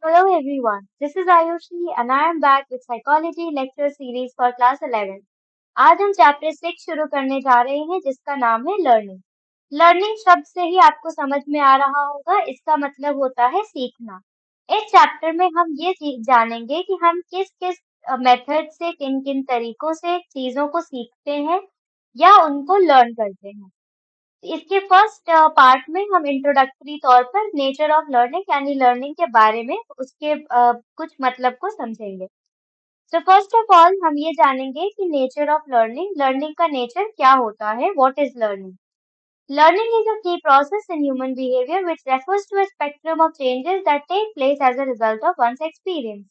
Hello everyone, this is Ayushi and I am back with Psychology Lecture Series for Class 11. आज हम chapter 6 शुरू करने जा रहे हैं जिसका नाम है लर्निंग। लर्निंग शब्द से ही आपको समझ में आ रहा होगा, इसका मतलब होता है सीखना। इस चैप्टर में हम ये जानेंगे कि हम किस किस मेथड से किन किन तरीकों से चीजों को सीखते हैं या उनको लर्न करते हैं। इसके फर्स्ट पार्ट में हम इंट्रोडक्टरी तौर पर नेचर ऑफ लर्निंग यानी लर्निंग के बारे में उसके कुछ मतलब को समझेंगे। तो फर्स्ट ऑफ ऑल हम ये जानेंगे कि नेचर ऑफ लर्निंग, लर्निंग का नेचर क्या होता है, what is learning. Learning is a key process in human behavior which refers to a spectrum of changes that take place as a result of one's experience.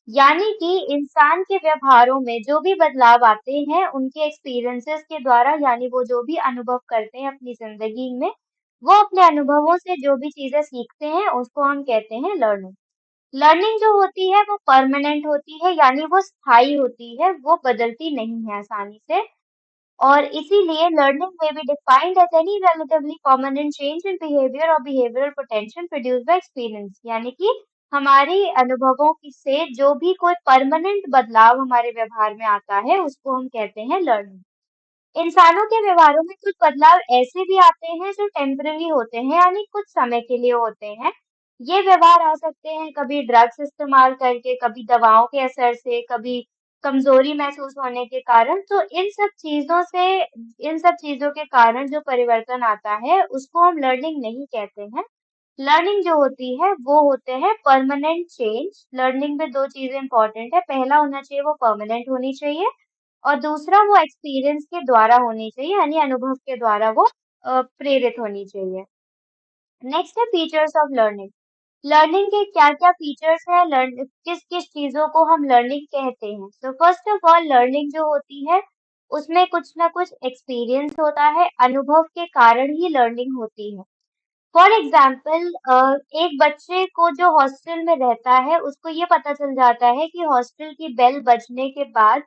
यानी कि इंसान के व्यवहारों में जो भी बदलाव आते हैं उनके एक्सपीरियंसेस के द्वारा, यानी वो जो भी अनुभव करते हैं अपनी जिंदगी में, वो अपने अनुभवों से जो भी चीजें सीखते हैं उसको हम कहते हैं लर्निंग। लर्निंग जो होती है वो परमानेंट होती है, यानी वो स्थायी होती है, वो बदलती नहीं है आसानी से। और इसीलिए लर्निंग में be defined as any relatively permanent change in behaviour or behavioural potential produced by experience, यानी कि हमारे अनुभवों से जो भी कोई परमानेंट बदलाव हमारे व्यवहार में आता है उसको हम कहते हैं लर्निंग। इंसानों के व्यवहारों में कुछ बदलाव ऐसे भी आते हैं जो टेम्पररी होते हैं, यानी कुछ समय के लिए होते हैं। ये व्यवहार आ सकते हैं कभी ड्रग्स इस्तेमाल करके, कभी दवाओं के असर से, कभी कमजोरी महसूस होने के कारण। तो इन सब चीजों के कारण जो परिवर्तन आता है उसको हम लर्निंग नहीं कहते हैं। लर्निंग जो होती है वो होते हैं परमानेंट चेंज। लर्निंग में दो चीजें इंपॉर्टेंट है, पहला होना चाहिए वो परमानेंट होनी चाहिए और दूसरा वो एक्सपीरियंस के द्वारा होनी चाहिए, यानी अनुभव के द्वारा वो प्रेरित होनी चाहिए। नेक्स्ट है फीचर्स ऑफ लर्निंग। लर्निंग के क्या क्या फीचर्स हैं, लर्न किस किस चीजों को हम लर्निंग कहते हैं। तो फर्स्ट ऑफ ऑल लर्निंग जो होती है उसमें कुछ ना कुछ एक्सपीरियंस होता है, अनुभव के कारण ही लर्निंग होती है। फॉर एग्जाम्पल, एक बच्चे को जो हॉस्टल में रहता है उसको ये पता चल जाता है कि हॉस्टल की बेल बजने के बाद,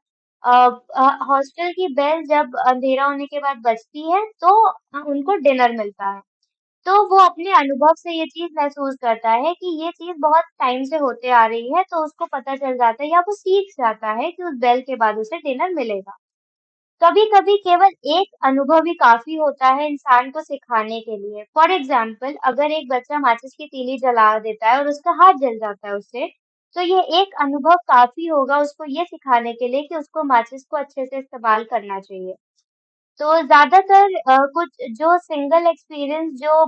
हॉस्टल की बेल जब अंधेरा होने के बाद बजती है तो उनको डिनर मिलता है। तो वो अपने अनुभव से ये चीज महसूस करता है कि ये चीज बहुत टाइम से होते आ रही है, तो उसको पता चल जाता है या वो सीख जाता है कि उस बेल के बाद उसे डिनर मिलेगा। कभी-कभी केवल एक अनुभव ही काफ़ी होता है इंसान को सिखाने के लिए। फॉर एग्जाम्पल, अगर एक बच्चा माचिस की तीली जला देता है और उसका हाथ जल जाता है उससे, तो ये एक अनुभव काफ़ी होगा उसको ये सिखाने के लिए कि उसको माचिस को अच्छे से इस्तेमाल करना चाहिए। तो ज़्यादातर कुछ जो सिंगल एक्सपीरियंस जो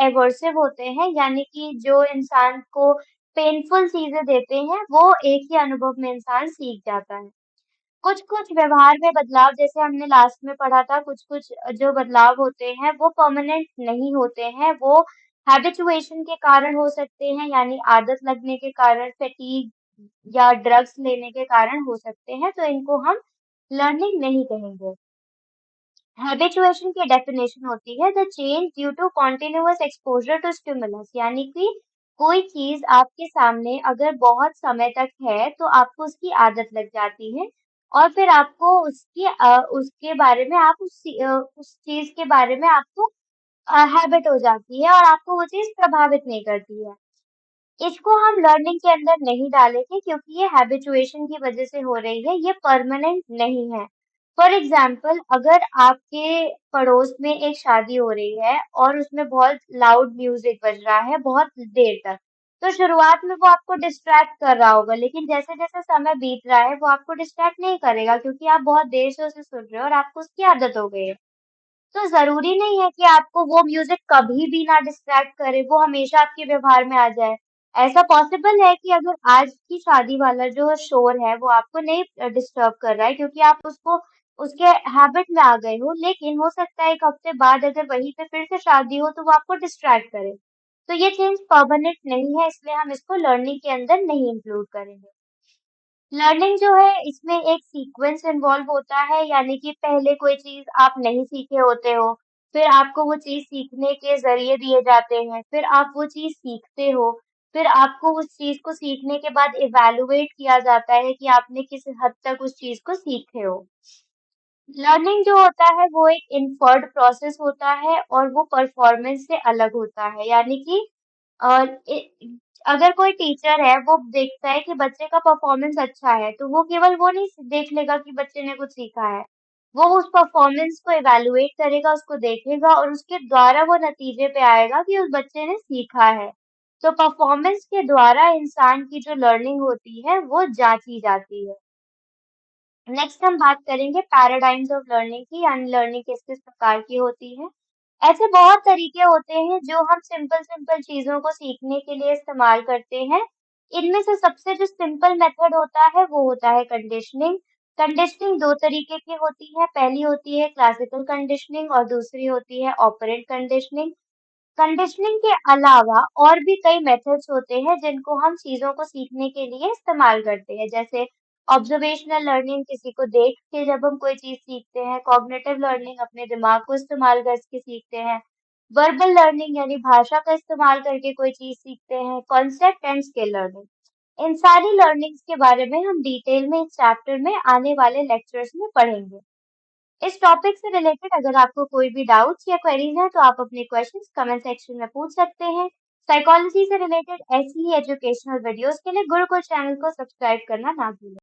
एवर्सिव होते हैं, यानी कि जो इंसान को पेनफुल चीज़ें देते हैं, वो एक ही अनुभव में इंसान सीख जाता है। कुछ-कुछ व्यवहार में बदलाव जैसे हमने लास्ट में पढ़ा था, कुछ-कुछ जो बदलाव होते हैं वो परमानेंट नहीं होते हैं, वो हैबिचुएशन के कारण हो सकते हैं, यानी आदत लगने के कारण, फैटीग या ड्रग्स लेने के कारण हो सकते हैं, तो इनको हम लर्निंग नहीं कहेंगे। हैबिचुएशन की डेफिनेशन होती है the change due to continuous exposure to stimulus, यानी कि कोई चीज आपके सामने अगर बहुत समय तक है तो आपको उसकी आदत लग जाती है और फिर आपको उसके बारे में उस चीज के बारे में आपको हैबिट हो जाती है और आपको वो चीज प्रभावित नहीं करती है। इसको हम लर्निंग के अंदर नहीं डालेंगे क्योंकि ये हैबिचुएशन की वजह से हो रही है, ये परमानेंट नहीं है। फॉर एग्जाम्पल, अगर आपके पड़ोस में एक शादी हो रही है और उसमें बहुत लाउड म्यूजिक बज रहा है बहुत देर तक, तो शुरुआत में वो आपको डिस्ट्रैक्ट कर रहा होगा, लेकिन जैसे जैसे समय बीत रहा है वो आपको डिस्ट्रैक्ट नहीं करेगा क्योंकि आप बहुत देर से उसे सुन रहे हो और आपको उसकी आदत हो गई है। तो ज़रूरी नहीं है कि आपको वो म्यूज़िक कभी भी ना डिस्ट्रैक्ट करे, वो हमेशा आपके व्यवहार में आ जाए। ऐसा पॉसिबल है कि अगर आज की शादी वाला जो शोर है, वो आपको नहीं डिस्टर्ब कर रहा है क्योंकि आप उसको उसके हैबिट में आ गए हो, लेकिन हो सकता है 1 हफ्ते बाद अगर वहीं पे फिर से शादी हो, तो वो आपको डिस्ट्रैक्ट करे। तो ये चेंज परमानेंट नहीं है, इसलिए हम इसको लर्निंग के अंदर नहीं इंक्लूड करेंगे। लर्निंग जो है इसमें एक सीक्वेंस इन्वॉल्व होता है, यानी कि पहले कोई चीज आप नहीं सीखे होते हो, फिर आपको वो चीज सीखने के जरिए दिए जाते हैं, फिर आप वो चीज सीखते हो, फिर आपको उस चीज को सीखने के बाद इवैल्यूएट किया जाता है कि आपने किस हद तक उस चीज को सीखे हो। लर्निंग जो होता है वो एक इन्फर्ड प्रोसेस होता है और वो परफॉर्मेंस से अलग होता है, यानी कि अ, अगर कोई टीचर है वो देखता है कि बच्चे का परफॉर्मेंस अच्छा है तो वो केवल वो नहीं देख लेगा कि बच्चे ने कुछ सीखा है। वो उस परफॉर्मेंस को इवैल्यूएट करेगा, उसको देखेगा और उसके द्वारा वो नतीजे पे आएगा कि उस बच्चे ने सीखा है। तो परफॉर्मेंस के द्वारा इंसान की जो लर्निंग होती है वो जांची जाती है। नेक्स्ट हम बात करेंगे पैराडाइम्स ऑफ लर्निंग की, यानी लर्निंग किस-किस प्रकार की होती है। ऐसे बहुत तरीके होते हैं जो हम सिंपल सिंपल चीज़ों को सीखने के लिए इस्तेमाल करते हैं। इनमें से सबसे जो सिंपल मेथड होता है वो होता है कंडीशनिंग। कंडीशनिंग 2 तरीके की होती है, पहली होती है क्लासिकल कंडीशनिंग और दूसरी होती है ऑपरेंट कंडीशनिंग। कंडीशनिंग के अलावा और भी कई मेथड्स होते हैं जिनको हम चीज़ों को सीखने के लिए इस्तेमाल करते हैं, जैसे ऑब्जर्वेशनल लर्निंग किसी को देख के जब हम कोई चीज़ सीखते हैं, कॉग्निटिव लर्निंग अपने दिमाग को इस्तेमाल करके सीखते हैं, वर्बल लर्निंग यानी भाषा का इस्तेमाल करके कोई चीज़ सीखते हैं, कॉन्सेप्ट एंड स्किल लर्निंग। इन सारी लर्निंग्स के बारे में हम डिटेल में इस चैप्टर में आने वाले लेक्चर्स में पढ़ेंगे। इस टॉपिक से रिलेटेड अगर आपको कोई भी डाउट्स या क्वेरीज हैं तो आप अपने क्वेश्चंस कमेंट सेक्शन में पूछ सकते हैं। साइकोलॉजी से रिलेटेड ऐसी ही एजुकेशनल वीडियोस के लिए गुरुकुल चैनल को सब्सक्राइब करना ना भूलें।